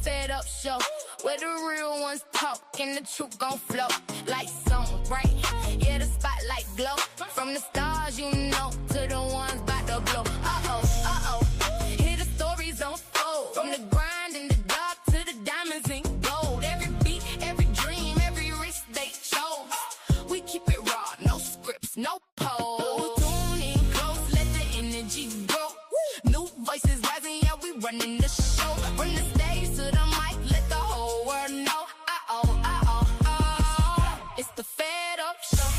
Fed Up Show, where the real ones talk and the truth gon' flow like summer, right? Yeah, the spotlight glow from the stars, you know, to the ones about to blow. Hear the stories unfold from the grind in the dark to the diamonds in gold. Every beat, every dream, every risk they chose. We keep it raw, no scripts, no pose. Tune in close, let the energy grow. New voices rising, yeah, we running the show. From the stage to the mic, let the whole world know. It's the Fed Up Show.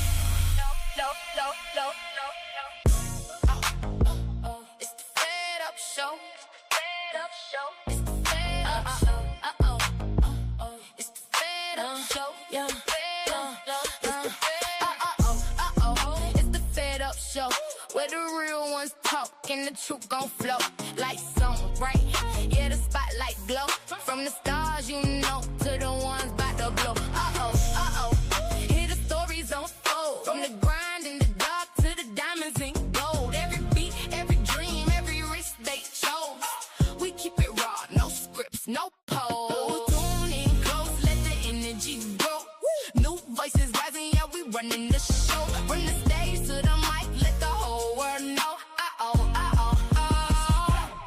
It's the Fed Up Show. It's the Fed Up Show. It's the Fed Up Show. Yeah. It's the Fed Up Show, where the real ones talk and the truth gon' flow like summer, right? Yeah, the spotlight glow from the stars, you know, to the ones about to blow. Hear the stories unfold from the grind in the dark to the diamonds in gold. Every beat, every dream, every risk they chose. We keep it raw, no scripts, no pose. Tune in close, let the energy grow. New voices rising, yeah, we running the show. From the stage to the mic, let the whole world know.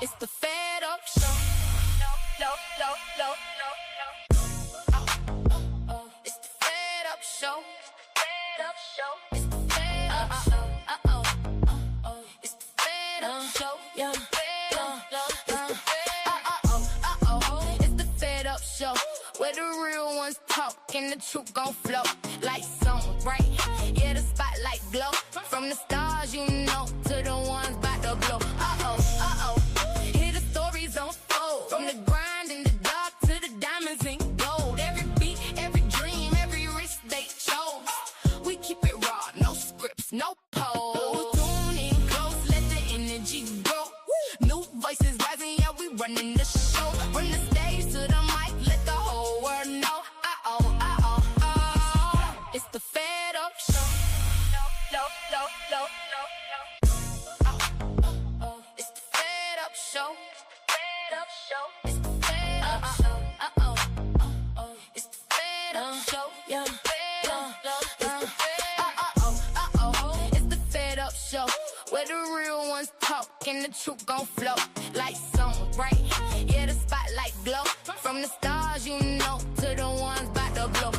It's the Fed Up Show. It's the Fed Up Show. It's the Fed Up Show. It's the Fed Up Show. Yeah. It's the Fed Up Show, where the real ones talk and the truth gon' flow like summer, right? Yeah, the spotlight glow from the stars, you know, to the ones about to blow. Hear the stories unfold from the grind in the dark to the diamonds in gold. Every beat, every dream, every risk they chose. We keep it raw, no scripts, no pose. Tune in close, let the energy grow. New voices rising, yeah, we running the show. From the stage to the mic, let the whole world know. It's the Fed Up Show. It's the Fed Up Show. It's the Fed Up Show. It's the Fed Up Show. Yeah. It's the Fed Up Show, where the real ones talk and the truth gon' flow like summer, right? Yeah, the spotlight glow from the stars, you know, to the ones about to blow.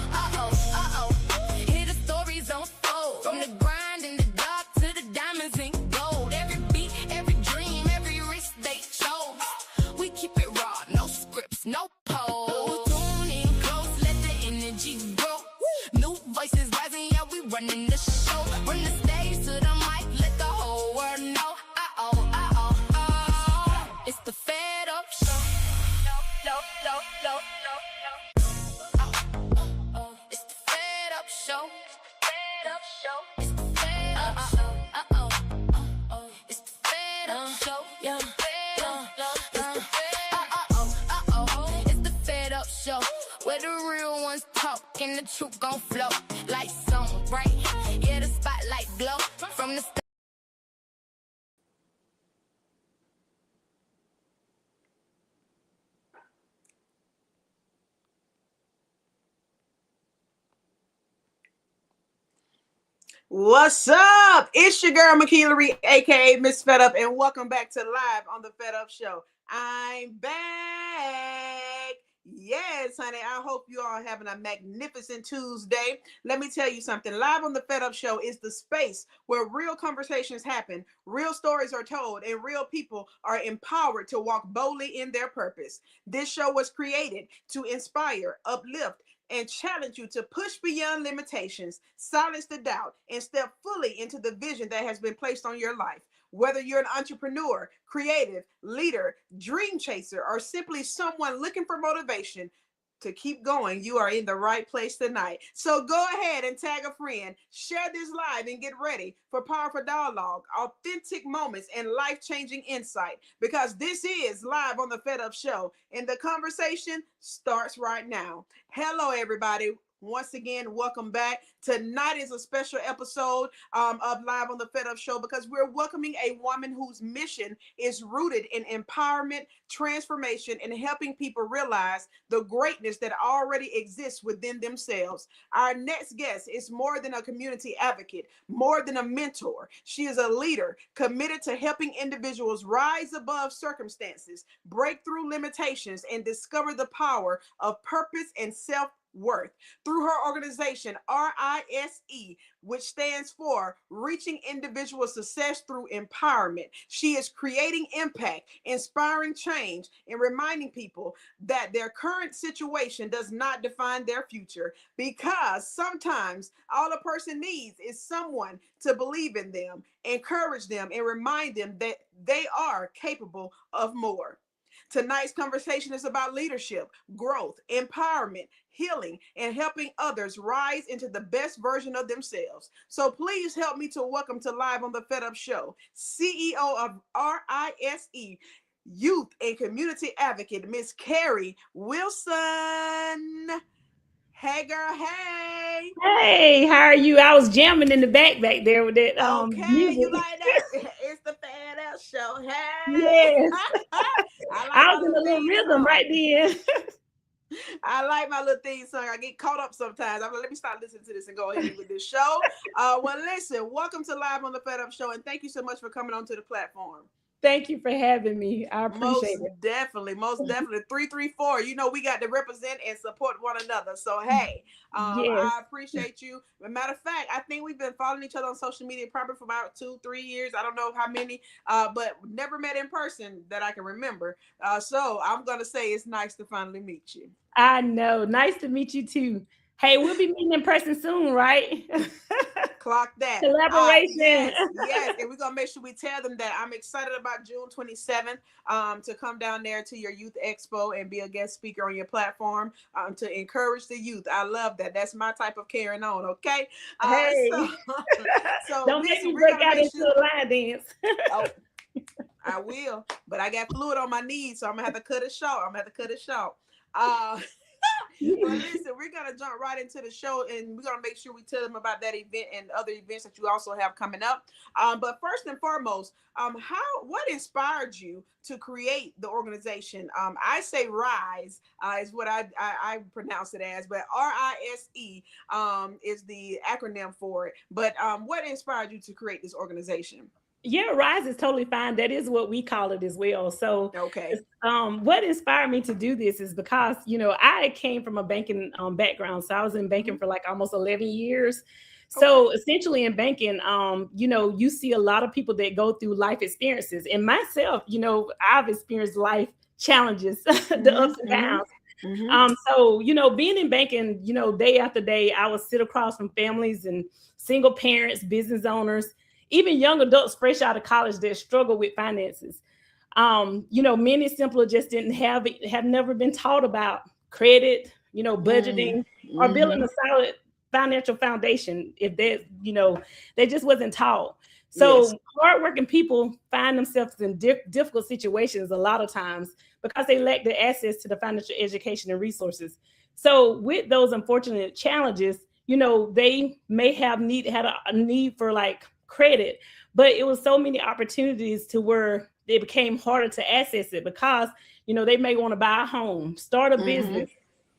Hear the stories unfold from the grind in the dark to the diamonds in gold. Every beat, every dream, every risk they chose. We keep it raw, no scripts, no pose. Tune in close, let the energy grow. New voices rising, yeah, we running the show. From the stage to the mic, let the whole world know. It's the Fed Up Show. It's the Fed Up Show. It's the Fed Up Show. It's the Fed Up Show. Yeah. It's the Fed Up Show, where the real ones talk and the truth gon' flow like summer, right? Yeah, the spotlight glow from the What's up? It's your girl, McKeelery, aka Miss Fed Up, and welcome back to Live on the Fed Up Show. I'm back. Yes, honey. I hope you all are having a magnificent Tuesday. Let me tell you something. Live on the Fed Up Show is the space where real conversations happen, real stories are told, and real people are empowered to walk boldly in their purpose. This show was created to inspire, uplift, and challenge you to push beyond limitations, silence the doubt, and step fully into the vision that has been placed on your life. Whether you're an entrepreneur, creative, leader, dream chaser, or simply someone looking for motivation to keep going, you are in the right place tonight. So go ahead and tag a friend, share this live, and get ready for powerful dialogue, authentic moments, and life-changing insight, because this is Live on the Fed Up Show, and the conversation starts right now. Hello, everybody. Once again, welcome back. Tonight is a special episode of Live on the Fed Up Show because we're welcoming a woman whose mission is rooted in empowerment, transformation, and helping people realize the greatness that already exists within themselves. Our next guest is more than a community advocate, more than a mentor. She is a leader committed to helping individuals rise above circumstances, break through limitations, and discover the power of purpose and self-worth. Through her organization, R.I.S.E, which stands for Reaching Individual Success Through Empowerment, she is creating impact, inspiring change, and reminding people that their current situation does not define their future, because sometimes all a person needs is someone to believe in them, encourage them, and remind them that they are capable of more. Tonight's conversation is about leadership, growth, empowerment, healing, and helping others rise into the best version of themselves. So please help me to welcome to Live on the Fed Up Show, CEO of R.I.S.E, Youth and Community Advocate, Miss Carrie Wilson. Hey, girl, hey. Hey, how are you? I was jamming in the back there with that Okay, you music. like that? It's the Fed Up Show. Hey. Yes. I like I my was in a little little theme rhythm song. right then. I like my little theme song. I get caught up sometimes. I'm like, let me start listening to this and go ahead with this show. Well, listen, welcome to Live on the Fed Up Show, and thank you so much for coming onto the platform. Thank you for having me. I appreciate Most it. definitely, most definitely. 334. You know, we got to represent and support one another. So hey, Yes. I appreciate you. As a matter of fact, I think we've been following each other on social media probably for about 2-3 years. I don't know how many, but never met in person that I can remember. So I'm gonna say it's nice to finally meet you. I know. Nice to meet you too. Hey, we'll be meeting in person soon, right? Clock that. Collaboration. Yes, yes. And we're gonna make sure we tell them that I'm excited about June 27th to come down there to your youth expo and be a guest speaker on your platform to encourage the youth. I love that. That's my type of carrying on, okay? So Hey. so Don't make listen, me we're break gonna out make into sure. a line dance. Oh, I will, but I got fluid on my knees, so I'm gonna have to cut it short. Uh Well, listen, we're gonna jump right into the show, and we're gonna make sure we tell them about that event and other events that you also have coming up. But first and foremost, what inspired you to create the organization? I say Rise is what I pronounce it as, but R.I.S.E is the acronym for it. But what inspired you to create this organization? Yeah, rise is totally fine. That is what we call it as well. So, Okay. what inspired me to do this is because I came from a banking background, so I was in banking for like almost 11 years. Okay. So essentially, in banking, you see a lot of people that go through life experiences, and myself, I've experienced life challenges, the Mm-hmm, ups and mm-hmm, downs. mm-hmm. So being in banking, day after day, I would sit across from families and single parents, business owners, even young adults fresh out of college that struggle with finances. Many simply just didn't have never been taught about credit, budgeting, or building Mm-hmm. a solid financial foundation. If they just wasn't taught. Yes. So hardworking people find themselves in difficult situations a lot of times because they lack the access to the financial education and resources. So with those unfortunate challenges, they may have had a need for like credit, but it was so many opportunities to where it became harder to access it because they may want to buy a home, start a Mm-hmm. business,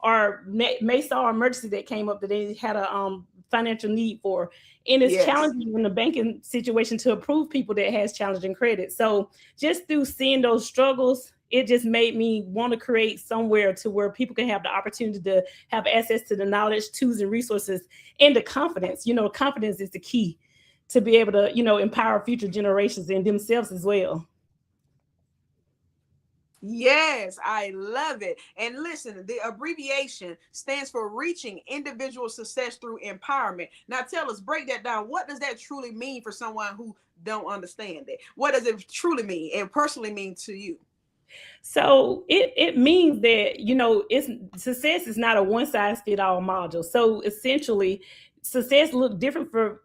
or may saw an emergency that came up that they had a financial need for. And it's Yes. challenging in the banking situation to approve people that has challenging credit. So just through seeing those struggles, it just made me want to create somewhere to where people can have the opportunity to have access to the knowledge, tools, and resources, and the confidence. Confidence is the key to be able to, empower future generations and themselves as well. Yes, I love it. And listen, the abbreviation stands for Reaching Individual Success Through Empowerment. Now tell us, break that down. What does that truly mean for someone who don't understand it? What does it truly mean and personally mean to you? So it means that it's success is not a one size fit all module. So essentially, success look different for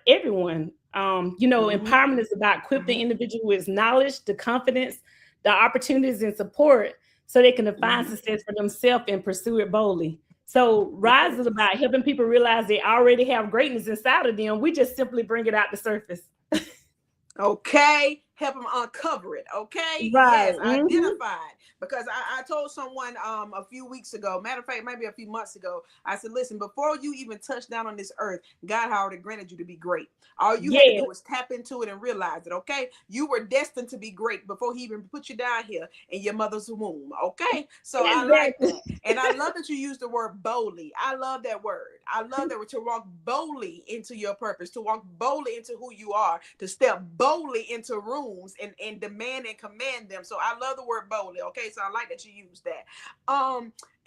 everyone. Mm-hmm. Empowerment is about equipping Mm-hmm. individual with knowledge, the confidence, the opportunities, and support so they can define Mm-hmm. success for themselves and pursue it boldly. So R.I.S.E is about helping people realize they already have greatness inside of them. We just simply bring it out the surface. Okay, help them uncover it. Okay, Right. yes, identify it. Because I told someone a few weeks ago, matter of fact, maybe a few months ago, I said, listen, before you even touch down on this earth, God already granted you to be great. All you had to do was tap into it and realize it. Okay, you were destined to be great before He even put you down here in your mother's womb. Okay, so I like that, and I love that you use the word boldly. I love that word. I love that word, to walk boldly into your purpose, to walk boldly into who you are, to step boldly into rooms and demand and command them. So I love the word boldly. Okay, so I like that you use that.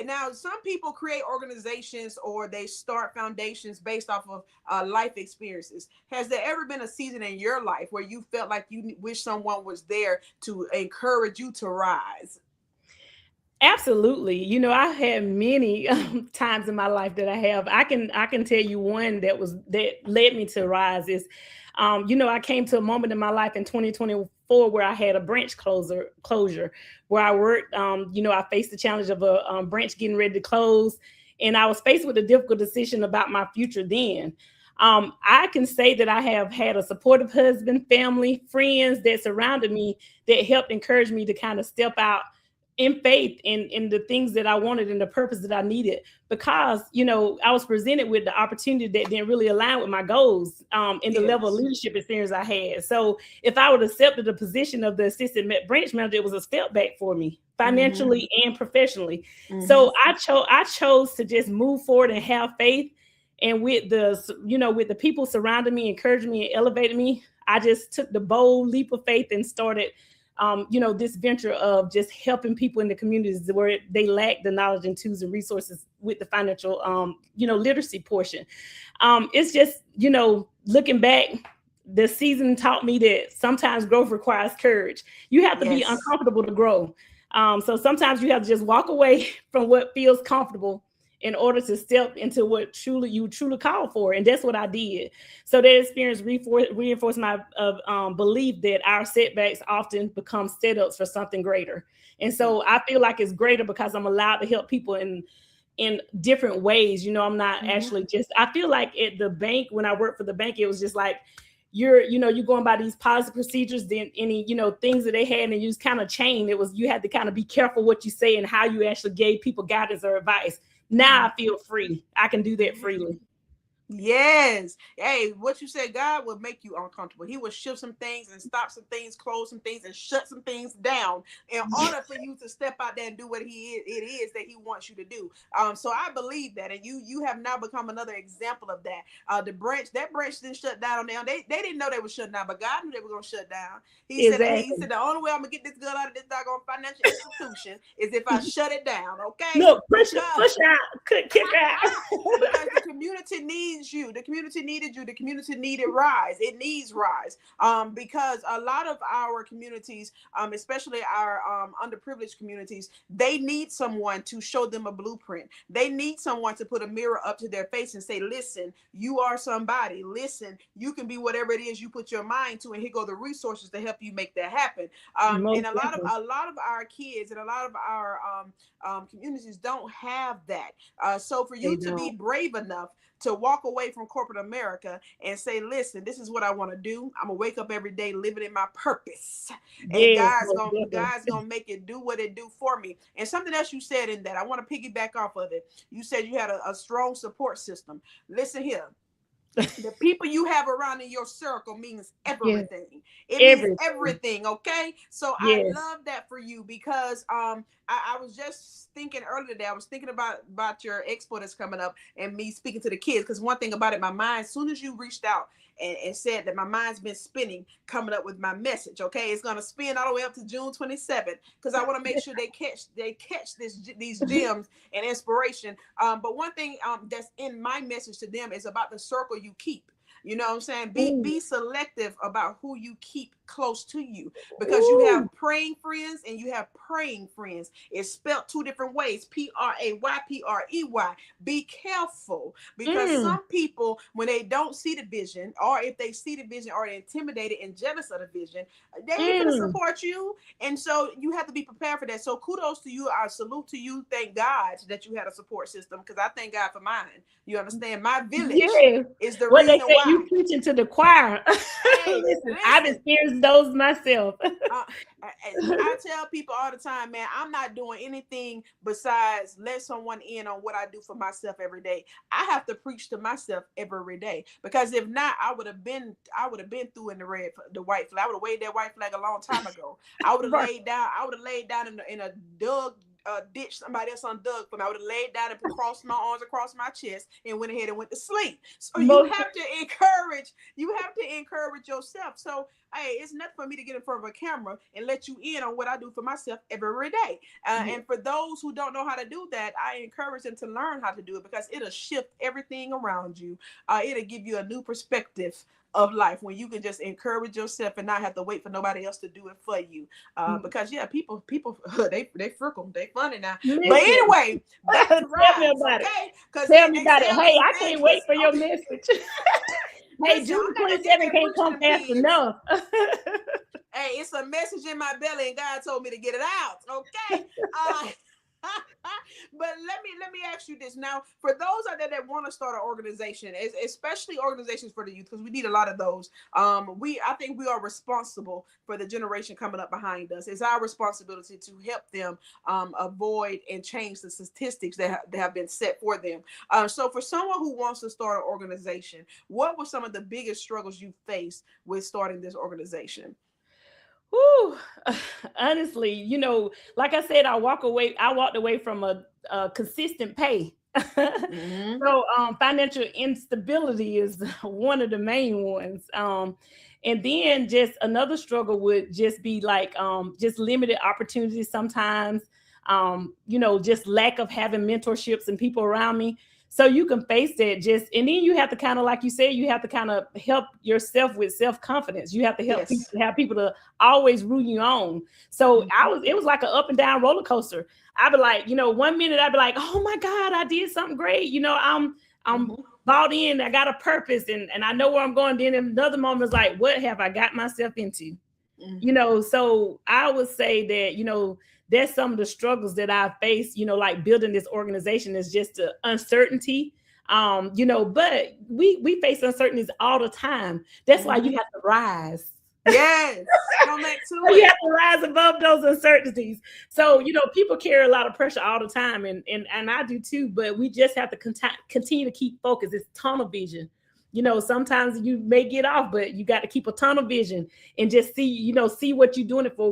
Now some people create organizations or they start foundations based off of life experiences. Has there ever been a season in your life where you felt like you wish someone was there to encourage you to rise? Absolutely. You know, I've had many times in my life that I can tell you one that led me to rise is, you know, I came to a moment in my life in 2024 where I had a branch closure where I worked. You know, I faced the challenge of a branch getting ready to close, and I was faced with a difficult decision about my future then. I can say that I have had a supportive husband, family, friends that surrounded me that helped encourage me to kind of step out in faith in the things that I wanted and the purpose that I needed, because you know I was presented with the opportunity that didn't really align with my goals in the level of leadership experience I had. So if I would have accepted the position of the assistant branch manager, it was a step back for me financially and professionally. So I chose to just move forward and have faith, and with the people surrounding me, encouraging me and elevating me, I just took the bold leap of faith and started this venture of just helping people in the communities where they lack the knowledge and tools and resources with the financial, literacy portion. It's just, looking back, the season taught me that sometimes growth requires courage. You have to be uncomfortable to grow. So sometimes you have to just walk away from what feels comfortable in order to step into what you truly call for. And that's what I did. So that experience reinforced my belief that our setbacks often become setups for something greater. And so I feel like it's greater because I'm allowed to help people in different ways. I'm not actually I feel like at the bank, when I worked for the bank, it was just like, you're going by these policy procedures, then any, things that they had, and you just kind of chain. You had to kind of be careful what you say and how you actually gave people guidance or advice. Now I feel free. I can do that freely. Yes. Hey, what you said, God will make you uncomfortable. He will shift some things and stop some things, close some things, and shut some things down in order for you to step out there and do what it is that He wants you to do. So I believe that, and you have now become another example of that. That branch didn't shut down on them. They didn't know they were shutting down, but God knew they were going to shut down. He said the only way I'm gonna get this girl out of this doggone financial institution is if I shut it down. Okay. Look, push out, kick out. Because the community needs you. The community needed you. The community needed R.I.S.E. It needs R.I.S.E. Because a lot of our communities, especially our underprivileged communities, they need someone to show them a blueprint. They need someone to put a mirror up to their face and say, listen, you are somebody. Listen, you can be whatever it is you put your mind to, and here go the resources to help you make that happen. And a lot of our kids and a lot of our communities don't have that. So for you to be brave enough to walk away from corporate America and say, listen, this is what I want to do. I'm gonna wake up every day living in my purpose. And God's gonna make it do what it do for me. And something else you said in that, I want to piggyback off of it. You said you had a strong support system. Listen here. The people you have around in your circle means everything. It means everything. Okay. So I love that for you, because I was just thinking earlier today, I was thinking about your expo that's coming up and me speaking to the kids. Because one thing about it, my mind, as soon as you reached out and said that, my mind's been spinning coming up with my message. Okay. It's going to spin all the way up to June 27th, because I want to make sure they catch these gems and inspiration. But one thing that's in my message to them is about the circle you keep. You know what I'm saying? Mm. Be selective about who you keep close to you, because you Ooh. have praying friends and you have praying friends. It's spelled two different ways: P-R-A-Y, P-R-E-Y. Be careful, because Mm. some people, when they don't see the vision, or if they see the vision, are intimidated and jealous of the vision, they ain't gonna Mm. support you. And so you have to be prepared for that. So kudos to you. I salute to you. Thank God that you had a support system, because I thank God for mine. You understand? My village Yes. is the What they reason say, why. you preaching to the choir. Hey, Listen, I've listen. experienced those myself. I tell people all the time, man, I'm not doing anything besides let someone in on what I do for myself every day. I have to preach to myself every day, because if not, I would have been through in the white flag. I would have waved that white flag a long time ago. I would have Right. laid down. I would have laid down in a dug ditch somebody else undug for me. I would have laid down and crossed my arms across my chest and went ahead and went to sleep. So you Most, have to encourage yourself. So hey, it's nothing for me to get in front of a camera and let you in on what I do for myself every day. And for those who don't know how to do that, I encourage them to learn how to do it, because it'll shift everything around you. It'll give you a new perspective of life when you can just encourage yourself and not have to wait for nobody else to do it for you. Because yeah, people they frickle, they funny now. But listen, anyway, back to tell me R.I.S.E, about it. okay? Because Tell me they about say it. I'm Hey, an I can't wait evangelist. for your Okay, message. Hey, listen, June I'm not gonna sit 27 there and can't preach to come them fast kids. enough. Hey, it's a message in my belly, and God told me to get it out. Okay. But let me ask you this now: for those out there that want to start an organization, especially organizations for the youth, because we need a lot of those. I think we are responsible for the generation coming up behind us. It's our responsibility to help them avoid and change the statistics that have been set for them. So, for someone who wants to start an organization, what were some of the biggest struggles you faced with starting this organization? Whew. Honestly, like I said, I walked away from a consistent pay. Mm-hmm. So financial instability is one of the main ones. And then just another struggle would just be like just limited opportunities sometimes. Just lack of having mentorships and people around me. So you can face that and then you have to kind of, like you said, you have to kind of help yourself with self-confidence. You have to help people, Yes. have people to always root you on. So Mm-hmm. it was like an up and down roller coaster. I'd be like, 1 minute I'd be like, oh my God, I did something great. I'm Mm-hmm. bought in, I got a purpose and I know where I'm going. Then in another moment it's like, what have I got myself into? So I would say that, that's some of the struggles that I face, like building this organization is just the uncertainty. But we face uncertainties all the time. That's why you Mm-hmm. have to rise. Yes. Come back to So you it. have to rise above those uncertainties. So, people carry a lot of pressure all the time, and I do too, but we just have to continue to keep focused. It's tunnel vision. Sometimes you may get off, but you got to keep a tunnel vision and just see what you're doing it for.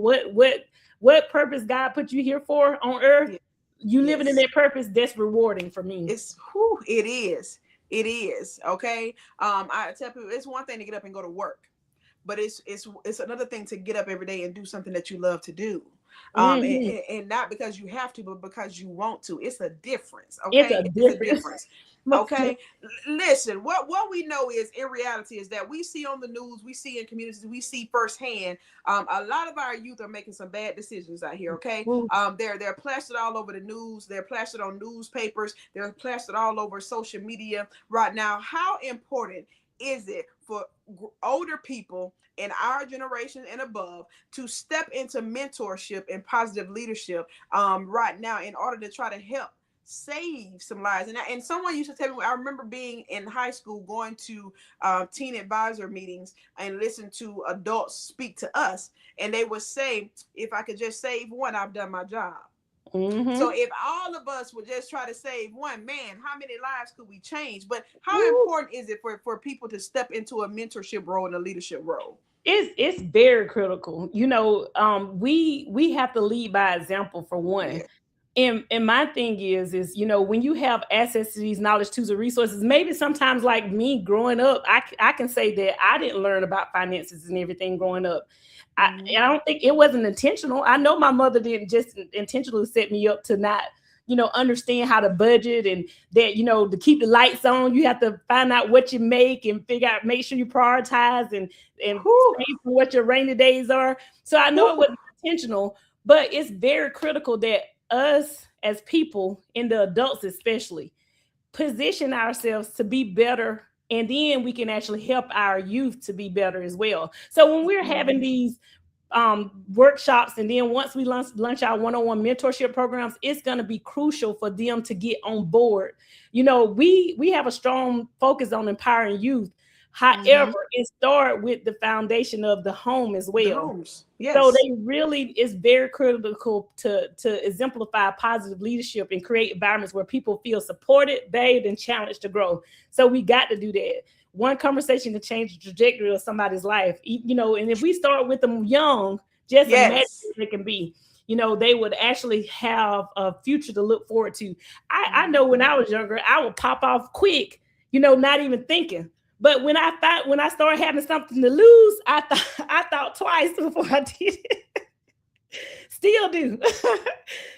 What purpose God put you here for on earth. Yeah. You living in Yes. that purpose, that's rewarding for me. It is. It is. Okay. I tell people it's one thing to get up and go to work, but it's another thing to get up every day and do something that you love to do. Mhm. And not because you have to, but because you want to. It's a difference. It's a Okay. It's a difference. difference. Okay. Listen, what we know is, in reality, is that we see on the news, we see in communities, we see firsthand. A lot of our youth are making some bad decisions out here. Okay. They're plastered all over the news. They're plastered on newspapers. They're plastered all over social media right now. How important is it for older people in our generation and above to step into mentorship and positive leadership right now, in order to try to help save some lives? And someone used to tell me, I remember being in high school, going to teen advisor meetings and listen to adults speak to us, and they would say, if I could just save one, I've done my job. So Mm-hmm. if all of us would just try to save one, man, how many lives could we change? But how important is it for people to step into a mentorship role and a leadership role? It's very critical. We have to lead by example, for one. Yeah. And my thing is when you have access to these knowledge, tools, and resources, maybe sometimes, like me growing up, I can say that I didn't learn about finances and everything growing up. I Mm-hmm. don't think it wasn't intentional. I know my mother didn't just intentionally set me up to not understand how to budget, and that, to keep the lights on, you have to find out what you make and make sure you prioritize and save for what your rainy days are. So I know it wasn't intentional, but it's very critical that us as people, and the adults especially, position ourselves to be better, and then we can actually help our youth to be better as well. So when we're having these workshops, and then once we launch our one-on-one mentorship programs, it's going to be crucial for them to get on board. We have a strong focus on empowering youth. However, it starts with the foundation of the home as well. The homes. Yes. So it's very critical to exemplify positive leadership and create environments where people feel supported, valued, and challenged to grow. So we got to do that. One conversation to change the trajectory of somebody's life, and if we start with them young, just imagine what they can be. They would actually have a future to look forward to. I know when I was younger, I would pop off quick, not even thinking. But when I started having something to lose, I thought twice before I did it. Still do.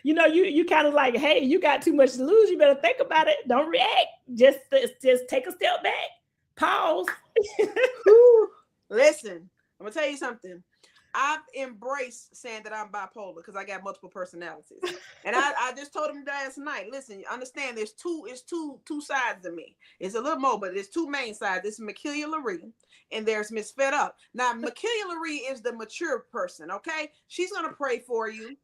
You kind of like, hey, you got too much to lose. You better think about it. Don't react. Just take a step back. Pause. Listen, I'm gonna tell you something. I've embraced saying that I'm bipolar because I got multiple personalities. And I just told him last night, listen, understand there's two sides of me. It's a little more, but there's two main sides. This is McKillia and there's Miss Fed Up. Now, McKillia is the mature person, okay? She's gonna pray for you.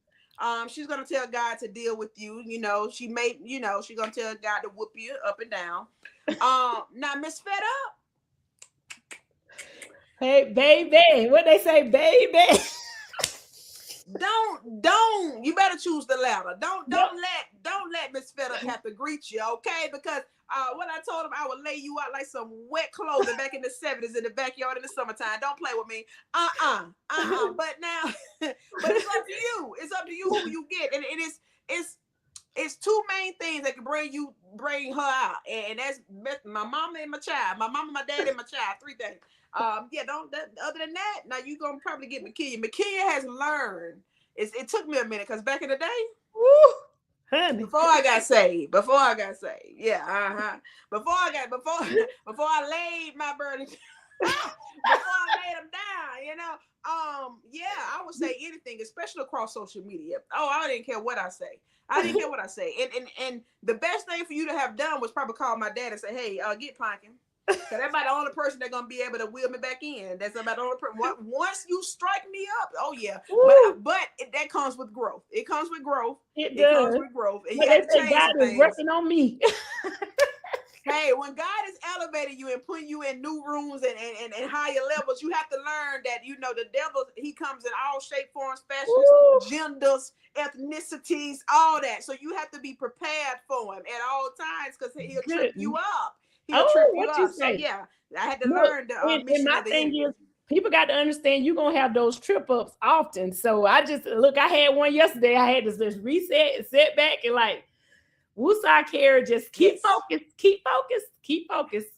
She's gonna tell God to deal with you. She's gonna tell God to whoop you up and down. Now Miss Fed Up. Hey, baby, what they say, baby? Don't. You better choose the latter. Don't let Miss Fed Up have to greet you, okay? Because what I told him, I would lay you out like some wet clothing back in the 70s in the backyard in the summertime. Don't play with me. But now, but it's up to you. It's up to you who you get, and it's two main things that can bring her out, and that's my mama and my child, my mama, my dad, and my child. Three things. Other than that, now you're gonna probably get McKillia. McKillia has learned. It took me a minute because back in the day, honey, before I got saved, before I laid my burdens, before I laid them down, I would say anything, especially across social media. Oh, I didn't care what I say. And the best thing for you to have done was probably call my dad and say, hey, get planking. Because that's about the only person that's gonna be able to wheel me back in. That's about the only person. Once you strike me up, oh yeah. But that comes with growth. It comes with growth. It does. Comes with growth. And you have to change God is working on me. Hey, when God is elevating you and putting you in new rooms and higher levels, you have to learn that the devil, he comes in all shape, forms, fashions, genders, ethnicities, all that. So you have to be prepared for him at all times because he'll trip you up. What you say? So yeah, I had to learn the mission. And my thing is, people got to understand you're gonna have those trip ups often. So I had one yesterday. I had to just reset and set back and like, woosah, Carrie, just keep focused,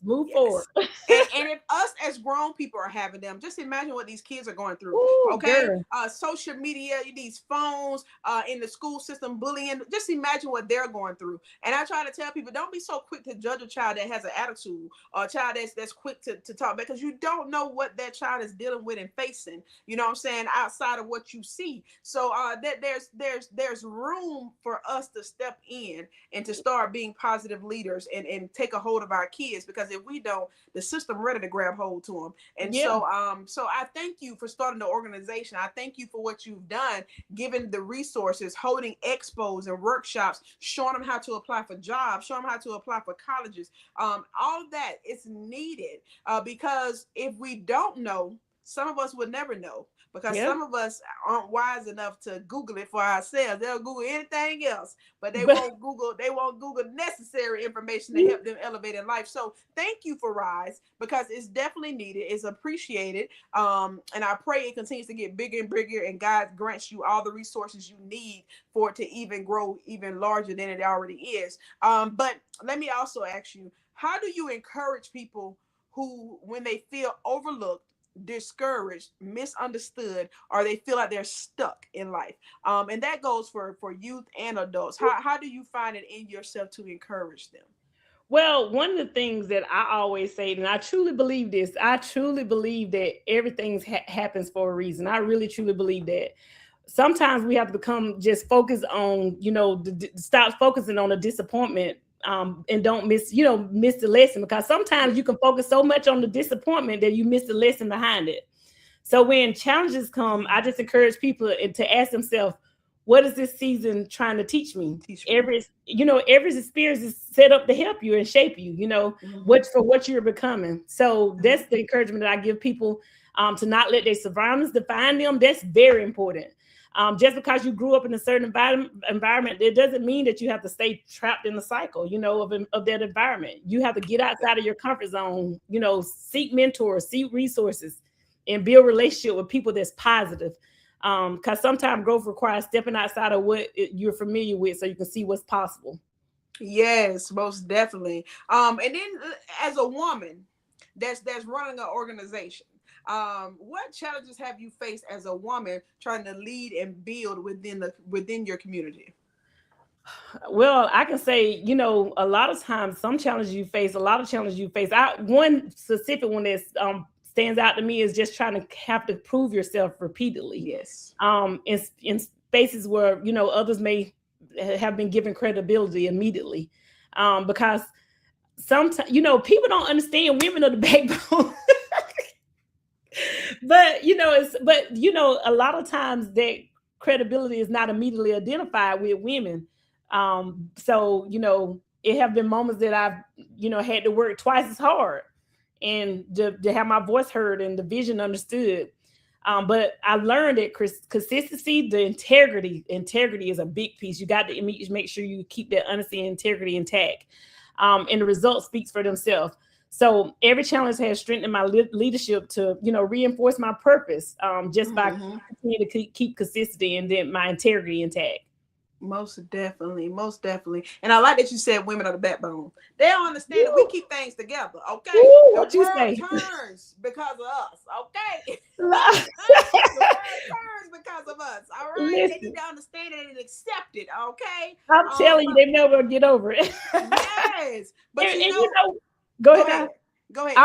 move forward. and if us as grown people are having them, just imagine what these kids are going through. Okay, social media, these phones, in the school system, bullying. Just imagine what they're going through. And I try to tell people, don't be so quick to judge a child that has an attitude, or a child that's quick to talk, because you don't know what that child is dealing with and facing. You know what I'm saying? Outside of what you see. So that there's room for us to step in and to start being positive leaders and take a hold of our kids, because if we don't, the system ready to grab hold to them. And so I thank you for starting the organization. I thank you for what you've done, giving the resources, holding expos and workshops, showing them how to apply for jobs, showing them how to apply for colleges. All of that is needed, because if we don't know, some of us would never know, because some of us aren't wise enough to Google it for ourselves. They'll Google anything else, but they won't Google necessary information to help them elevate in life. So thank you for R.I.S E, because it's definitely needed. It's appreciated. And I pray it continues to get bigger and bigger, and God grants you all the resources you need for it to even grow even larger than it already is. But let me also ask you, how do you encourage people who, when they feel overlooked, discouraged, misunderstood, or they feel like they're stuck in life. And that goes for youth and adults. How do you find it in yourself to encourage them? Well, one of the things that I always say, and I truly believe this, I truly believe that everything happens for a reason. I really truly believe that. Sometimes we have to become just focused on, stop focusing on the disappointment, and don't miss the lesson, because sometimes you can focus so much on the disappointment that you miss the lesson behind it. So when challenges come, I just encourage people to ask themselves, what is this season trying to teach me? Every experience is set up to help you and shape you, what you're becoming. So that's the encouragement that I give people, to not let their surroundings define them. That's very important. Just because you grew up in a certain environment, it doesn't mean that you have to stay trapped in the cycle, of that environment. You have to get outside of your comfort zone, seek mentors, seek resources, and build relationship with people that's positive. Because sometimes growth requires stepping outside of what you're familiar with so you can see what's possible. Yes, most definitely. And then as a woman that's running an organization, what challenges have you faced as a woman trying to lead and build within your community? Well, I can say, a lot of times, some challenges you face, a lot of challenges you face. One specific one that stands out to me is just trying to have to prove yourself repeatedly. Yes. In spaces where, others may have been given credibility immediately. Because sometimes, people don't understand women are the backbone. But a lot of times that credibility is not immediately identified with women. So it have been moments that I've had to work twice as hard and to have my voice heard and the vision understood. But I learned that consistency, the integrity is a big piece. You got to make sure you keep that honesty and integrity intact. And the result speaks for themselves. So every challenge has strengthened my leadership to, reinforce my purpose, just by continuing to keep consistency and then my integrity intact. Most definitely, most definitely. And I like that you said women are the backbone. They don't understand that we keep things together, okay? What you say? The world turns because of us, okay? The world turns because of us, all right? Listen, they need to understand it and accept it, okay? I'm telling you, they never get over it. Yes. But go ahead. Go ahead.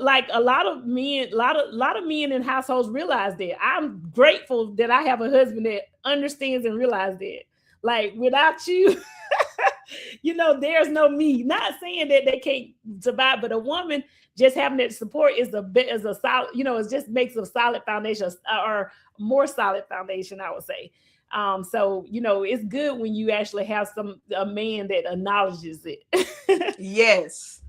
Like a lot of men in households realize that. I'm grateful that I have a husband that understands and realizes that. Like without you, there's no me. Not saying that they can't survive, but a woman just having that support is a solid, it just makes a solid foundation, or more solid foundation, I would say. So it's good when you actually have a man that acknowledges it. Yes,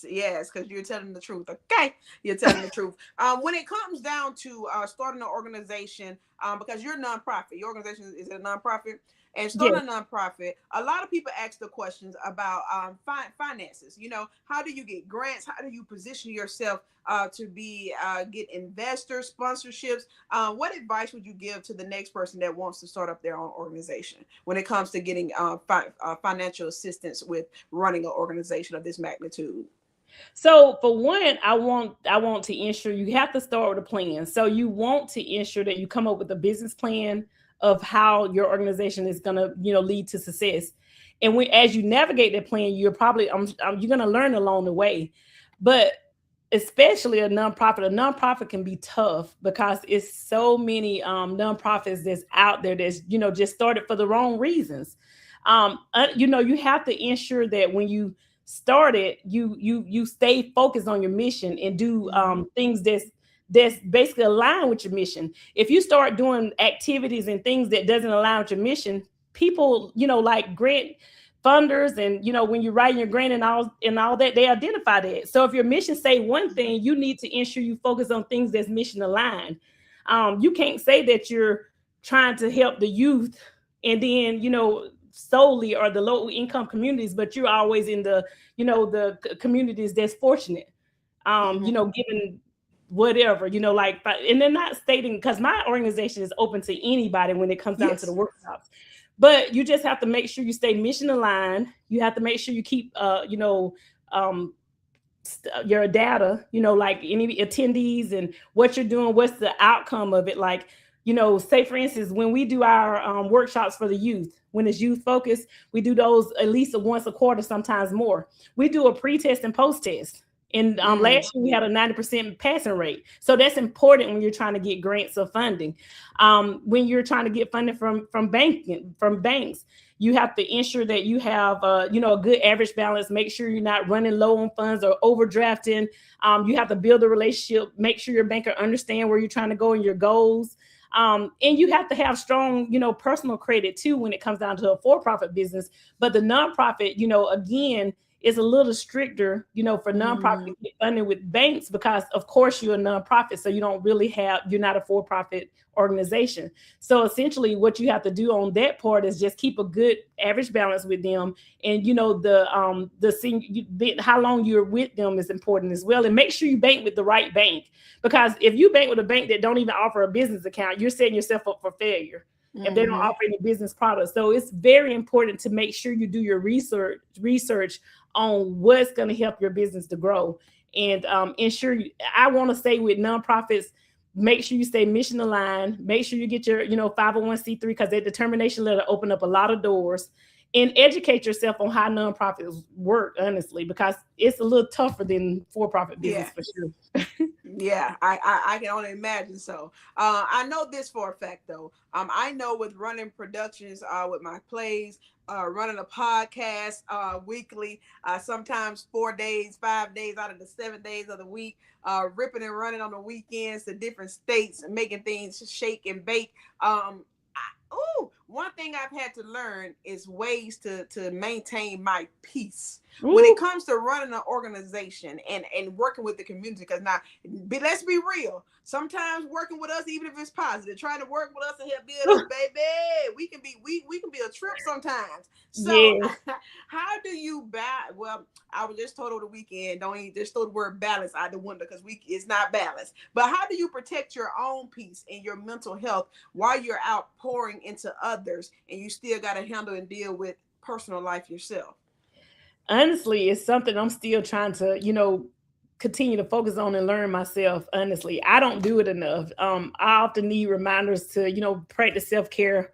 because you're telling the truth. Okay, you're telling the truth. When it comes down to starting an organization, because you're a nonprofit, your organization is a nonprofit, and starting a nonprofit, a lot of people ask the questions about finances. How do you get grants? How do you position yourself to get investors, sponsorships? What advice would you give to the next person that wants to start up their own organization when it comes to getting financial assistance with running an organization of this magnitude? So for one, I want to ensure you have to start with a plan. So you want to ensure that you come up with a business plan of how your organization is going to, lead to success. And as you navigate that plan, you're probably you're going to learn along the way. But especially a nonprofit can be tough because it's so many nonprofits that's out there that's just started for the wrong reasons. You have to ensure that when you start it, you stay focused on your mission and do things that's basically aligned with your mission. If you start doing activities and things that doesn't align with your mission, people like grant funders and when you're writing your grant and all that, they identify that. So if your mission say one thing, you need to ensure you focus on things that's mission aligned. You can't say that you're trying to help the youth and then solely or the low income communities, but you're always in the the communities that's fortunate, given whatever, and they're not stating, because my organization is open to anybody when it comes down to the workshops. But you just have to make sure you stay mission aligned. You have to make sure you keep, your data, like any attendees and what you're doing, what's the outcome of it. Like, say for instance, when we do our workshops for the youth, when it's youth focused, we do those at least once a quarter, sometimes more. We do a pre-test and post-test. And last year we had a 90% passing rate. So that's important when you're trying to get grants or funding. When you're trying to get funding from banks, you have to ensure that you have a good average balance. Make sure you're not running low on funds or overdrafting. You have to build a relationship. Make sure your banker understand where you're trying to go and your goals. And you have to have strong, personal credit too when it comes down to a for-profit business. But the nonprofit, again, is a little stricter, for nonprofit to get funding with banks, because of course you're a nonprofit. So you're not a for-profit organization. So essentially what you have to do on that part is just keep a good average balance with them. And, how long you're with them is important as well. And make sure you bank with the right bank, because if you bank with a bank that don't even offer a business account, you're setting yourself up for failure. If they don't offer any business products. So it's very important to make sure you do your research on what's going to help your business to grow. And I want to say with nonprofits, make sure you stay mission aligned. Make sure you get your 501c3, because that determination letter open up a lot of doors. And educate yourself on how nonprofits work, honestly, because it's a little tougher than for-profit business for sure. Yeah, I can only imagine. So I know this for a fact, though. I know with running productions, with my plays, running a podcast weekly, sometimes 4 days, 5 days out of the 7 days of the week, ripping and running on the weekends to different states and making things shake and bake. One thing I've had to learn is ways to maintain my peace when it comes to running an organization and working with the community. Because now, let's be real. Sometimes working with us, even if it's positive, trying to work with us and help build us, baby, we can be a trip sometimes. So how do you well, I was just told over the weekend, don't even just throw the word balance out the window, because it's not balanced. But how do you protect your own peace and your mental health while you're out pouring into others, and you still got to handle and deal with personal life yourself? Honestly, it's something I'm still trying to, continue to focus on and learn myself. Honestly, I don't do it enough. I often need reminders to, practice self-care.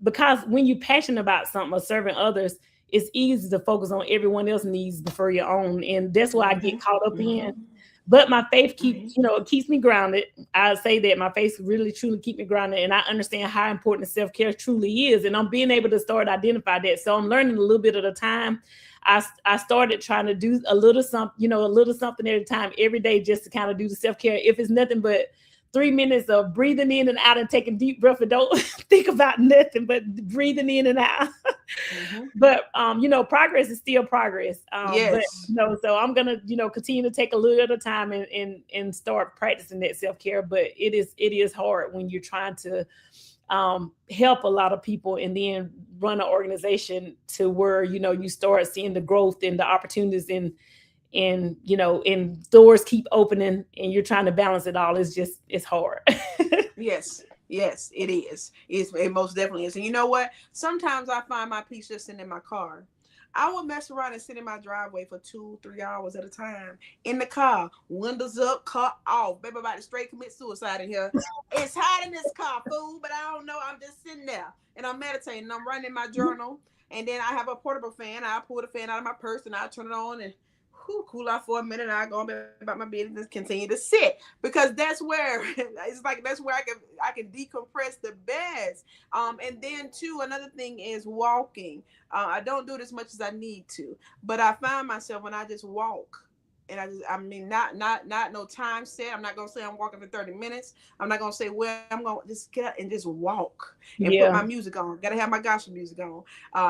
Because when you're passionate about something or serving others, it's easy to focus on everyone else's needs before your own. And that's why I get caught up in. But my faith keeps me grounded. I say that my faith really, truly keep me grounded. And I understand how important self-care truly is. And I'm being able to start identify that. So I'm learning a little bit at a time. I started trying to do a little something at a time every day, just to kind of do the self-care. If it's nothing but 3 minutes of breathing in and out and taking deep breath, and don't think about nothing but breathing in and out. But progress is still progress. Yes. But so I'm gonna continue to take a little at a time and start practicing that self-care. But it is hard when you're trying to help a lot of people and then run an organization to where you start seeing the growth and the opportunities and doors keep opening, and you're trying to balance it all. It's hard. Yes, it is. It most definitely is. And you know what? Sometimes I find my peace just sitting in my car. I will mess around and sit in my driveway for 2-3 hours at a time in the car, windows up, car off. Baby, about to straight commit suicide in here. It's hot in this car, fool, but I don't know. I'm just sitting there and I'm meditating. I'm writing my journal, and then I have a portable fan. I pull the fan out of my purse and I turn it on and cool out for a minute, and I go about my business and continue to sit, because that's where I can decompress the best. And then too, another thing is walking. I don't do it as much as I need to, but I find myself when I just walk. And not no time set. I'm not gonna say I'm walking for 30 minutes. I'm not gonna say where I'm gonna just get up and just walk and put my music on. Gotta have my gospel music on,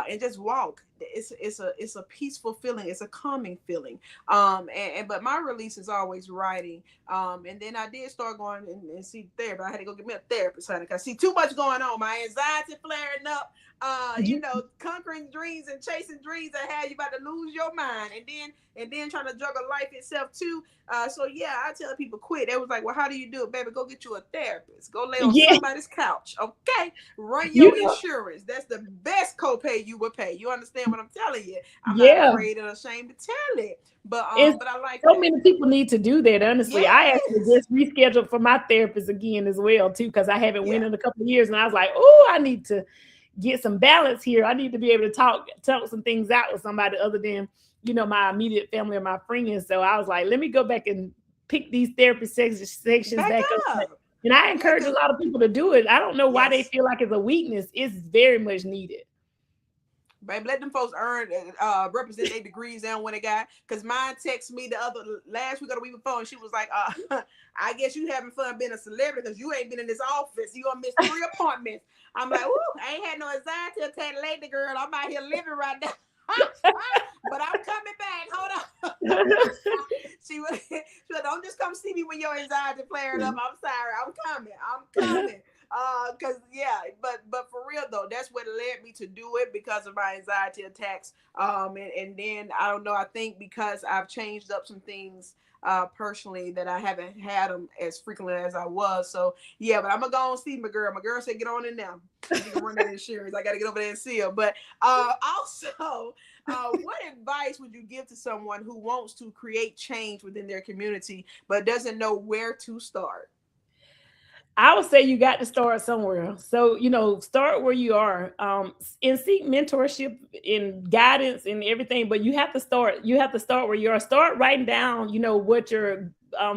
and just walk. It's a peaceful feeling. It's a calming feeling. But my release is always writing. And then I did start going and see therapy. I had to go get me a therapist, honey, because I see too much going on. My anxiety flaring up. Conquering dreams and chasing dreams that have you about to lose your mind, and then trying to juggle life itself too. So yeah, I tell people quit. They was like, well, how do you do it, baby? Go get you a therapist. Go lay on somebody's couch. Okay, run your insurance. That's the best copay you would pay. You understand understand what I'm telling you. I'm not Yeah. afraid or ashamed to tell it. It's But I like so that. many people need to do that. Honestly, I actually Yes. just rescheduled for my therapist again as well too, because I haven't went Yeah. in a couple of years, and I was like, oh, I need to get some balance here. I need to be able to talk some things out with somebody other than my immediate family or my friends. So I was like, let me go back and pick these therapy sections Back back up. up. And I Yeah, encourage a because lot of people to do it. I don't know why they yes. feel like it's a weakness. It's very much needed. Baby, let them folks represent their degrees and when they got. Cause mine texted me the other last week or the week before, and she was like, I guess you having fun being a celebrity because you ain't been in this office. You gonna miss 3 appointments. I'm like, ooh, I ain't had no anxiety attack lately, girl. I'm out here living right now. But I'm coming back. Hold on. she was don't just come see me when your anxiety flaring up. I'm sorry. I'm coming. Cause yeah, but for real though, that's what led me to do it because of my anxiety attacks. And then I don't know, I think because I've changed up some things personally that I haven't had them as frequently as I was. So yeah, but I'm gonna go and see my girl. My girl said get on in now. She can run that insurance. I gotta get over there and see her. But also, what advice would you give to someone who wants to create change within their community but doesn't know where to start? I would say you got to start somewhere. So, start where you are, and seek mentorship and guidance and everything. But you have to start where you are. Start writing down, what your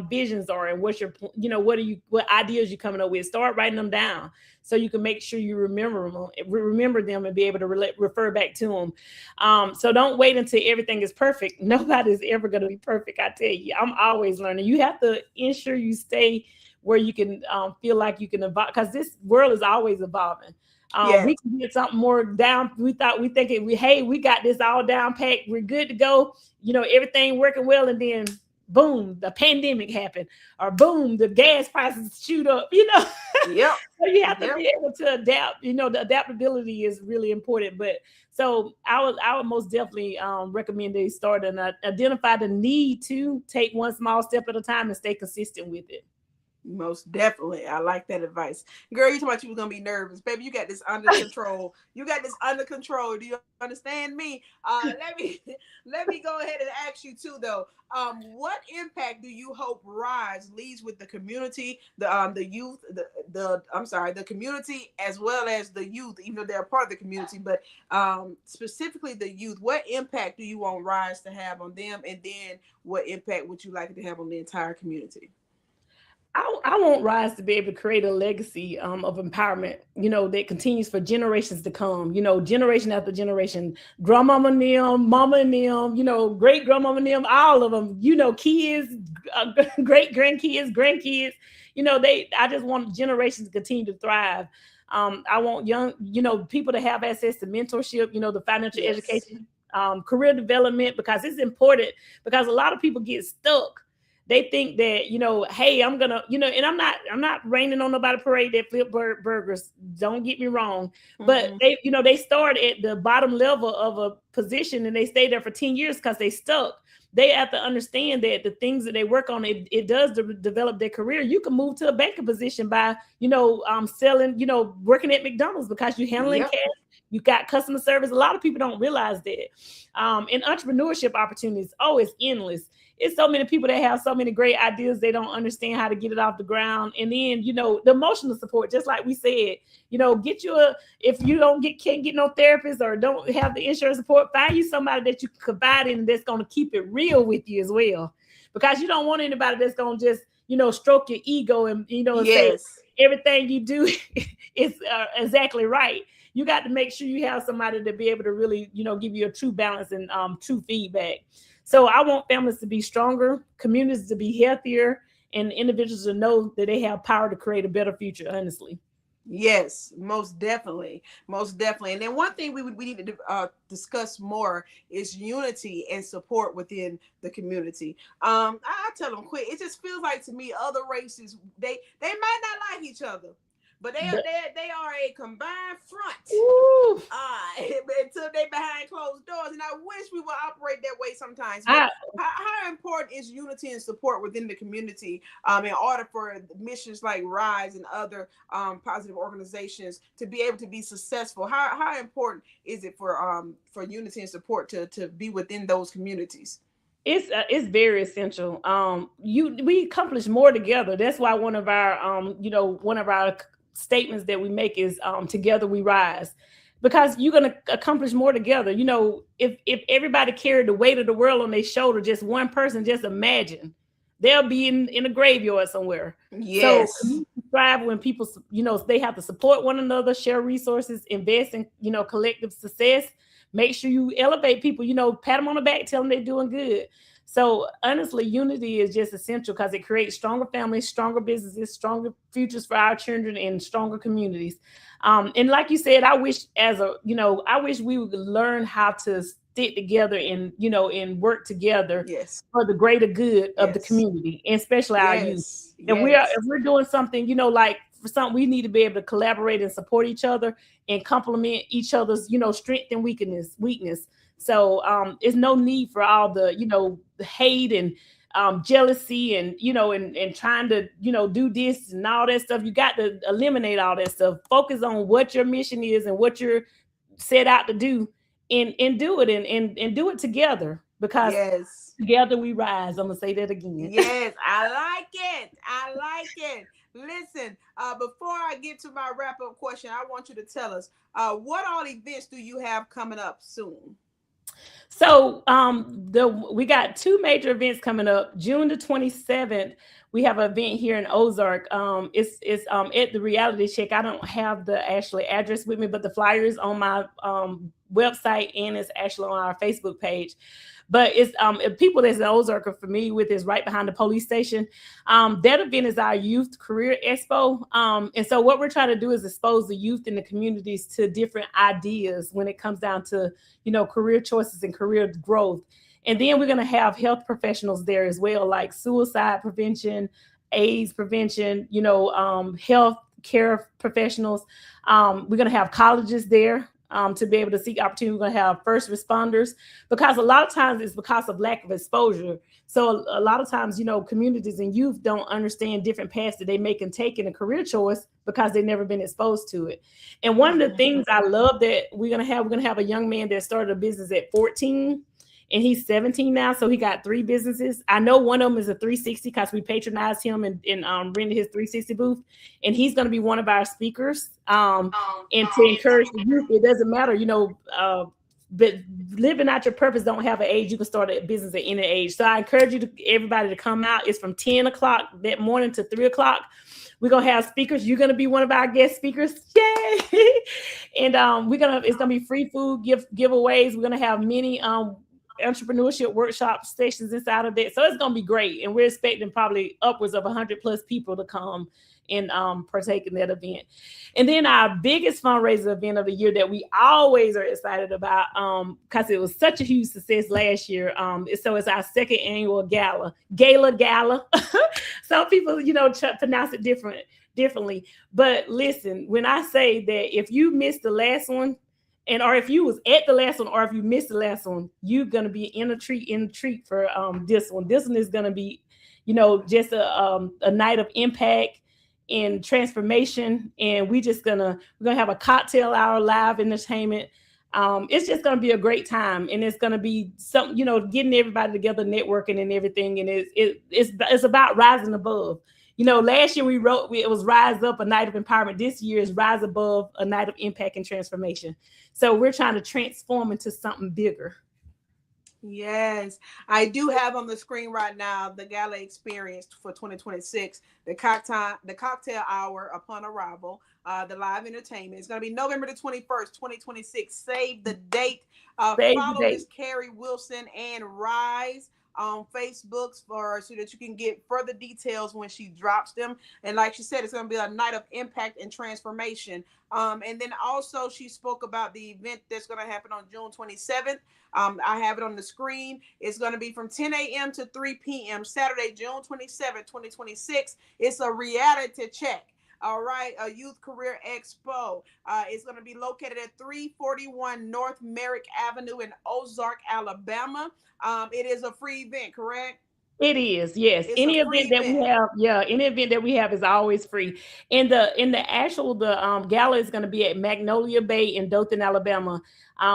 visions are and what ideas you're coming up with. Start writing them down so you can make sure you remember them and be able to refer back to them. So don't wait until everything is perfect. Nobody's ever going to be perfect. I tell you, I'm always learning. You have to ensure you stay where you can feel like you can evolve, because this world is always evolving. Yes. We can get something more down. We got this all down packed. We're good to go. Everything working well, and then boom, the pandemic happened, or boom, the gas prices shoot up. Yep. So you have to Yep. be able to adapt. The adaptability is really important. But so I would most definitely recommend they start and identify the need to take one small step at a time and stay consistent with it. Most definitely. I like that advice. Girl, you talking about you was gonna be nervous. Baby, you got this under control. You got this under control. Do you understand me? Let me go ahead and ask you too though. What impact do you hope Rise leaves with the community, the youth, the community as well as the youth, even though they're part of the community, but specifically the youth. What impact do you want Rise to have on them? And then what impact would you like it to have on the entire community? I want Rise to be able to create a legacy of empowerment, that continues for generations to come, generation after generation. Grandmama and them, mama and them, great grandmama and them, all of them, kids, great grandkids. I just want generations to continue to thrive. I want young, people to have access to mentorship, the financial Yes. education, career development, because it's important, because a lot of people get stuck. They think that, hey, I'm gonna, and I'm not raining on nobody parade that flip burgers. Don't get me wrong, but Mm-hmm. they start at the bottom level of a position and they stay there for 10 years because they stuck. They have to understand that the things that they work on, it does develop their career. You can move to a banking position by, selling, working at McDonald's, because you're handling Yep. cash. You got customer service. A lot of people don't realize that. And entrepreneurship opportunities, it's endless. It's so many people that have so many great ideas. They don't understand how to get it off the ground. And then, the emotional support, just like we said, if you can't get no therapist or don't have the insurance support, find you somebody that you can confide in that's going to keep it real with you as well. Because you don't want anybody that's going to just, stroke your ego and, and say Yes. everything you do is exactly right. You got to make sure you have somebody to be able to really, give you a true balance and true feedback. So I want families to be stronger, communities to be healthier, and individuals to know that they have power to create a better future, honestly. Yes, most definitely, most definitely. And then one thing we need to discuss more is unity and support within the community. I tell them quick. It just feels like to me other races they might not like each other, But they are a combined front. Ooh, Until they behind closed doors, and I wish we would operate that way sometimes. But I, how important is unity and support within the community in order for missions like R.I.S.E and other positive organizations to be able to be successful? How important is it for unity and support to be within those communities? it's very essential. We accomplish more together. That's why one of our statements that we make is together we rise, because you're going to accomplish more together. If everybody carried the weight of the world on their shoulder, just one person, just imagine they'll be in a graveyard somewhere. So Yes. communities thrive when people, they have to support one another, share resources, invest in, collective success. Make sure you elevate people, pat them on the back, tell them they're doing good. So honestly, unity is just essential because it creates stronger families, stronger businesses, stronger futures for our children, and stronger communities. And like you said, I wish we would learn how to stick together and work together Yes. for the greater good of the Yes. community, and especially our youth. Yes. If Yes. we're doing something, like for something, we need to be able to collaborate and support each other and complement each other's, strength and weakness. So it's no need for all the hate and jealousy and and trying to do this and all that stuff. You got to eliminate all that stuff. Focus on what your mission is and what you're set out to do, and do it, and do it together, because Yes. together we rise. I'm gonna say that again. Yes, I like it. I like it. Listen, before I get to my wrap up question, I want you to tell us what all events do you have coming up soon? So we got two major events coming up. June the 27th, we have an event here in Ozark. It's at the Reality Check. I don't have the actual address with me, but the flyer is on my website, and it's actually on our Facebook page. But it's people that's in Ozark are familiar with, is right behind the police station. That event is our Youth Career Expo. And so what we're trying to do is expose the youth in the communities to different ideas when it comes down to, career choices and career growth. And then we're going to have health professionals there as well, like suicide prevention, AIDS prevention, health care professionals. We're going to have colleges there to be able to seek opportunity. We're going to have first responders, because a lot of times it's because of lack of exposure. So a lot of times, communities and youth don't understand different paths that they make and take in a career choice because they've never been exposed to it. And one of the things I love that we're going to have a young man that started a business at 14, and he's 17 now. So he got 3 businesses. I know one of them is a 360 because we patronized him and rented his 360 booth. And he's going to be one of our speakers. And to encourage the youth, it doesn't matter, but living out your purpose don't have an age. You can start a business at any age. So I encourage everybody to come out. It's from 10 o'clock that morning to 3 o'clock. We're gonna have speakers. You're gonna be one of our guest speakers. Yay! And it's gonna be free food giveaways. We're gonna have many entrepreneurship workshop sessions inside of it. So it's going to be great. And we're expecting probably upwards of 100 plus people to come and partake in that event. And then our biggest fundraiser event of the year that we always are excited about, because it was such a huge success last year. So it's our second annual gala. Some people, pronounce it differently. But listen, when I say that if you missed the last one, or if you was at the last one, or if you missed the last one, you're gonna be in a treat for this one. This one is gonna be, just a night of impact and transformation. And we're gonna have a cocktail hour, live entertainment. It's just gonna be a great time, and it's gonna be something, getting everybody together, networking and everything. And it's about rising above. Last year it was Rise Up, a night of empowerment. This year is Rise Above, a night of impact and transformation. So we're trying to transform into something bigger. Yes, I do have on the screen right now the gala experience for 2026, the cocktail hour upon arrival, the live entertainment. It's going to be November the 21st, 2026. Save the date. Follow Miss Carrie Wilson and R.I.S.E on Facebook so that you can get further details when she drops them. And like she said, it's going to be a night of impact and transformation. And then also she spoke about the event that's going to happen on June 27th. I have it on the screen. It's going to be from 10 a.m. to 3 p.m. Saturday, June 27th, 2026. It's a reality check. All right, a Youth Career Expo. It's going to be located at 341 North Merrick Avenue in Ozark, Alabama. It is a free event, correct? It is, yes. It's a Any free event that we event. have, yeah, any event that we have is always free. And the gala is going to be at Magnolia Bay in Dothan, Alabama.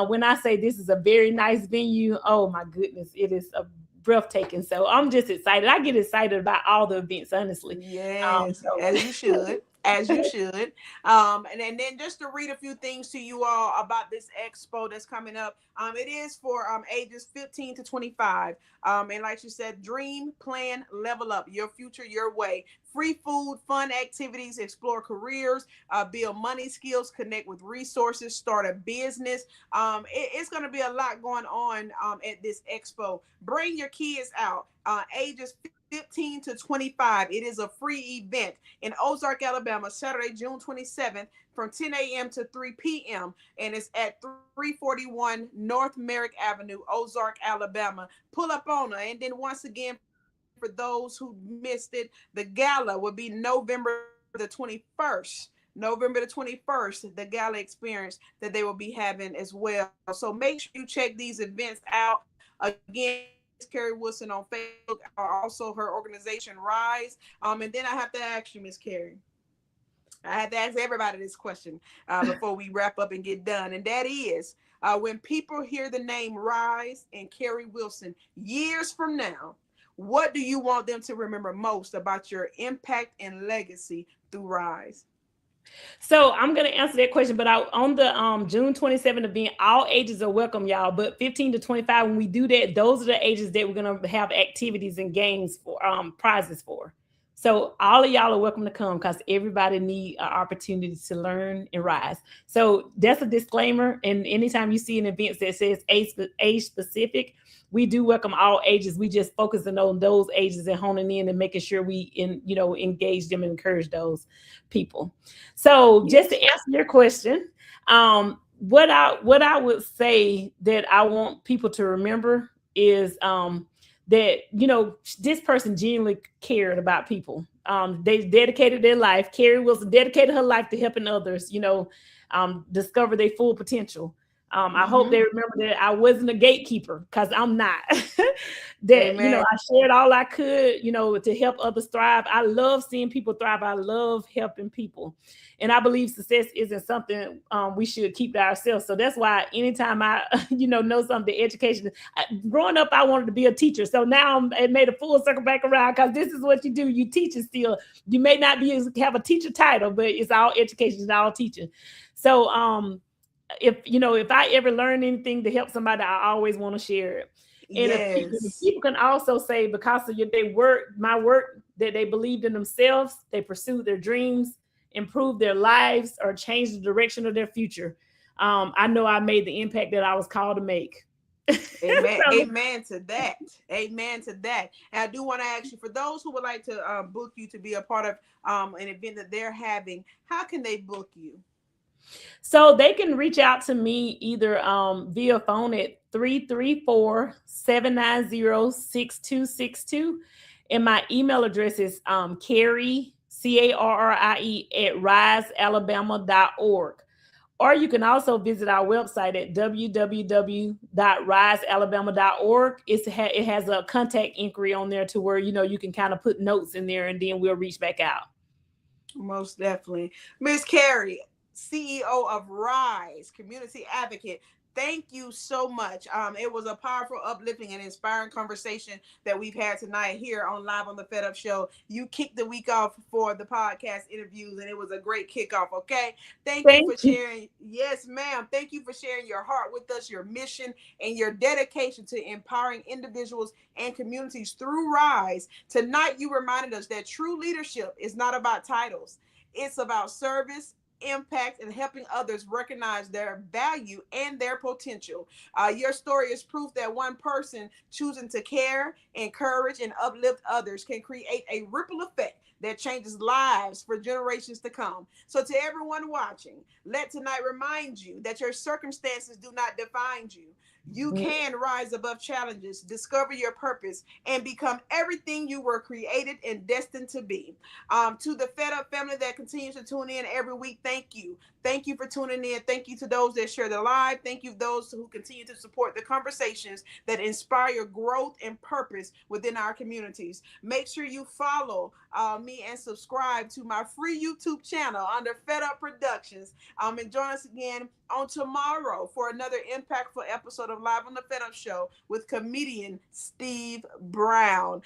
When I say this is a very nice venue, oh my goodness, it is a breathtaking. So I'm just excited. I get excited about all the events, honestly. Yes, So as you should. As you should. And then just to read a few things to you all about this expo that's coming up. It is for ages 15 to 25. And like you said, dream, plan, level up your future your way. Free food, fun activities, explore careers, build money skills, connect with resources, start a business. It's going to be a lot going on at this expo. Bring your kids out, ages 15 to 25. It is a free event in Ozark, Alabama, Saturday, June 27th from 10 a.m. to 3 p.m. And it's at 341 North Merrick Avenue, Ozark, Alabama. Pull up on her. And then once again, for those who missed it, the gala will be November the 21st. November the 21st, the gala experience that they will be having as well. So make sure you check these events out. Again, Carrie Wilson on Facebook, also her organization R.I.S.E. And then I have to ask you, Miss Carrie. I have to ask everybody this question before we wrap up and get done, and that is, when people hear the name R.I.S.E. and Carrie Wilson years from now, what do you want them to remember most about your impact and legacy through R.I.S.E? So I'm gonna answer that question, but on the June 27th event, all ages are welcome, y'all. But 15 to 25, when we do that, those are the ages that we're gonna have activities and games for prizes for. So all of y'all are welcome to come because everybody need an opportunity to learn and rise. So that's a disclaimer. And anytime you see an event that says age specific, we do welcome all ages. We just focusing on those ages and honing in and making sure we engage them and encourage those people. So just to Yes. answer your question, what I would say that I want people to remember is that this person genuinely cared about people. They dedicated their life. Carrie Wilson dedicated her life to helping others, discover their full potential. I hope Mm-hmm. they remember that I wasn't a gatekeeper because I'm not. That Amen. I shared all I could, to help others thrive. I love seeing people thrive. I love helping people, and I believe success isn't something we should keep to ourselves. So that's why anytime I, know something, education. Growing up, I wanted to be a teacher, so now it made a full circle back around because this is what you do. You teach it still. You may not have a teacher title, but it's all education, it's all teaching. So if I ever learn anything to help somebody, I always want to share it. And if Yes. people can also say because of my work, that they believed in themselves, they pursued their dreams, improved their lives, or changed the direction of their future. I know I made the impact that I was called to make. Amen. So, Amen to that. Amen to that. And I do want to ask you, for those who would like to book you to be a part of an event that they're having, how can they book you? so they can reach out to me either via phone at 334-790-6262. And my email address is Carrie, Carrie, at risealabama.org. Or you can also visit our website at www.risealabama.org. It has a contact inquiry on there to where, you can kind of put notes in there and then we'll reach back out. Most definitely. Miss Carrie, CEO of R.I.S.E, community advocate. Thank you so much. It was a powerful, uplifting, and inspiring conversation that we've had tonight here on Live on the Fed Up Show. You kicked the week off for the podcast interviews, and it was a great kickoff. Okay. Thank you for Thank you. sharing. Yes, ma'am. Thank you for sharing your heart with us, your mission, and your dedication to empowering individuals and communities through R.I.S.E. Tonight, you reminded us that true leadership is not about titles. It's about service, impact, and helping others recognize their value and their potential. Your story is proof that one person choosing to care, encourage, and uplift others can create a ripple effect that changes lives for generations to come. So to everyone watching, let tonight remind you that your circumstances do not define you. You can rise above challenges, discover your purpose, and become everything you were created and destined to be. To the Fed Up family that continues to tune in every week, thank you. Thank you for tuning in. Thank you to those that share the live. Thank you to those who continue to support the conversations that inspire growth and purpose within our communities. Make sure you follow me and subscribe to my free YouTube channel under Fed Up Productions. And join us again on tomorrow for another impactful episode of Live on the Fed Up Show with comedian Steve Brown.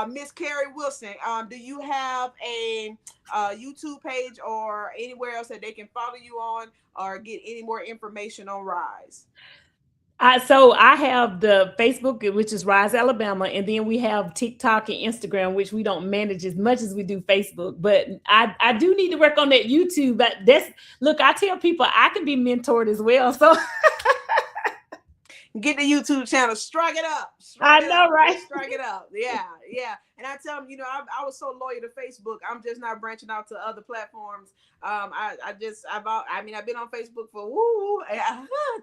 Miss Carrie Wilson, do you have a YouTube page or anywhere else that they can follow you on or get any more information on R.I.S.E? So I have the Facebook, which is Rise Alabama, and then we have TikTok and Instagram, which we don't manage as much as we do Facebook. But I do need to work on that YouTube. But look, I tell people I can be mentored as well. So get the YouTube channel, strike it up. I know, right? Strike it up. Yeah. And I tell them, I was so loyal to Facebook. I'm just not branching out to other platforms. I've been on Facebook for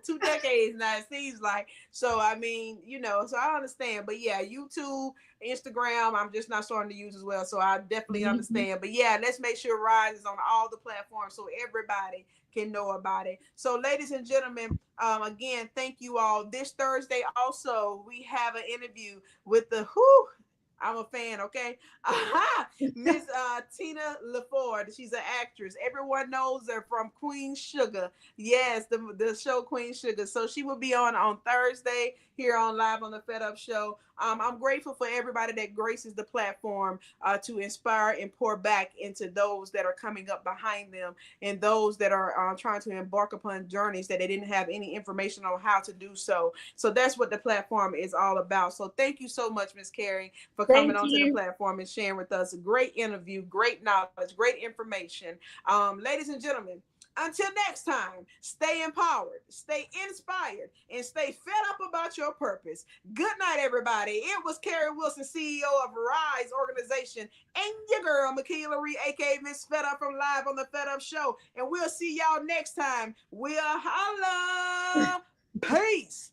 2 decades now, it seems like. So, so I understand. But yeah, YouTube, Instagram, I'm just not starting to use as well. So I definitely understand. But yeah, let's make sure R.I.S.E is on all the platforms so everybody can know about it. So, ladies and gentlemen, again, thank you all. This Thursday also, we have an interview with I'm a fan, okay? Miss Tina LaFord. She's an actress. Everyone knows her from Queen Sugar. Yes, the show Queen Sugar. So she will be on Thursday here on Live on the Fed Up Show. I'm grateful for everybody that graces the platform to inspire and pour back into those that are coming up behind them and those that are trying to embark upon journeys that they didn't have any information on how to do so. So that's what the platform is all about. So thank you so much, Miss Carrie, for coming onto the platform and sharing with us. A great interview, great knowledge, great information. Ladies and gentlemen, until next time, stay empowered, stay inspired, and stay fed up about your purpose. Good night, everybody. It was Carrie Wilson, CEO of R.I.S.E organization, and your girl, Makila Ree, aka Miss Fed Up from Live on the Fed Up Show. And we'll see y'all next time. We'll holla. Peace.